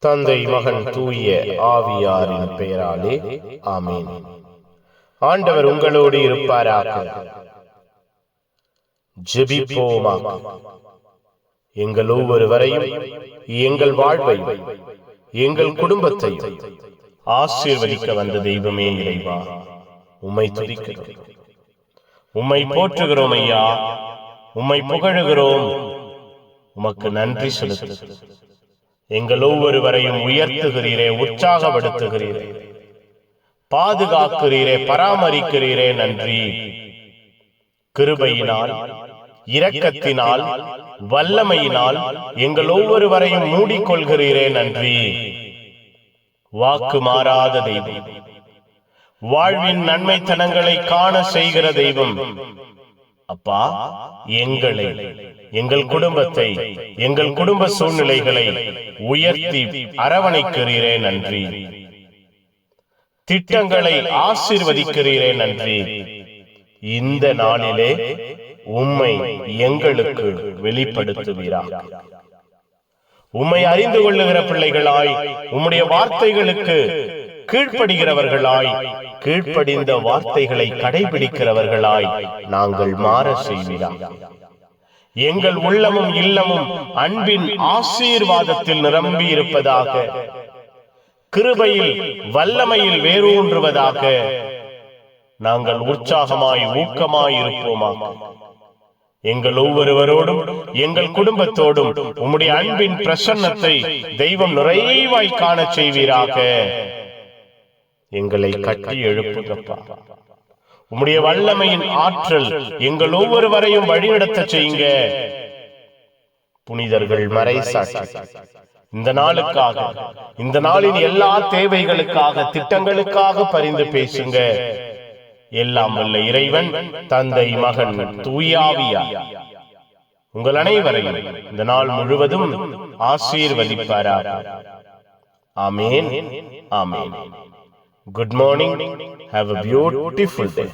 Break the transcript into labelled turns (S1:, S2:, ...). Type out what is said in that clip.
S1: தந்தை மகன் தூய ஆவியாரின் பெயராலே ஆமீன். ஆண்டவர் உங்களோடு இருப்பாராக. ஜெபிப்போமாக. எங்கள் ஒவ்வொருவரையும், எங்கள் வாழ்வையும், எங்கள் குடும்பத்தையும் ஆசீர்வதிக்க வந்த தெய்வமே இறைவா, உம்மை துதிக்கிறோம், உம்மை போற்றுகிறோம் ஐயா, உம்மை புகழுகிறோம், உமக்கு நன்றி செலுத்துகிறோம். எங்கள் ஒவ்வொருவரையும் உயர்த்துகிறீரே, உற்சாகப்படுத்துகிறீரே, பாதுகாக்கிறீரே, பராமரிக்கிறீரே, நன்றி. கிருபையினால், இரக்கத்தினால், வல்லமையினால் எங்கள் ஒவ்வொருவரையும் மூடிக்கொள்கிறீரே, நன்றி. வாக்கு மாறாத தெய்வம், வாழ்வின் நன்மைத்தனங்களை காண செய்கிற தெய்வம் அப்பா, எங்களை, எங்கள் குடும்பத்தை, எங்கள் குடும்ப சூழ்நிலைகளை உயர்த்தி அரவணைக்கிறீரே, நன்றி. திட்டங்களை ஆசீர்வதிக்கிறீரே, நன்றி. இந்த நாளிலே உம்மை எங்களுக்கு வெளிப்படுத்துவீராக. உம்மை அறிந்து கொள்ளுகிற பிள்ளைகளாய், உம்முடைய வார்த்தைகளுக்கு கீழ்ப்படுகிறவர்களாய், கீழ்ப்படிந்த வார்த்தைகளை கடைபிடிக்கிறவர்களாய் நாங்கள் மாற செய்வீராக. எங்கள் உள்ளமும் இல்லமும் அன்பின் ஆசீர்வாதத்தில் நிரம்பி இருப்பதாக, கிருபையில் வல்லமையில் வேரூன்றுவதாக. நாங்கள் உற்சாகமாய் ஊக்கமாய் இருப்போமாக. எங்கள் ஒவ்வொருவரோடும், எங்கள் குடும்பத்தோடும் உம்முடைய அன்பின் பிரசன்னத்தை தெய்வம் நிறைவாய் காண செய்வீராக. எங்களை கட்டி எழுப்புங்கப்பா. உம்முடைய வல்லமையின் ஆற்றல் எங்கள் ஒவ்வொருவரையும் வழிநடத்த செய்யுங்க. புனிதர்கள் மறைசாட்சி இந்த நாளுக்காக, இந்த நாளின் எல்லா தேவைகளுக்காக, திட்டங்களுக்காக பரிந்து பேசுங்க. எல்லாம் வல்ல இறைவன், தந்தை, மகன், தூய ஆவியார் உங்கள் அனைவரையும் இந்த நாள் முழுவதும் ஆசீர்வதிப்பாராக. ஆமேன், ஆமேன். Good morning. Have a beautiful day.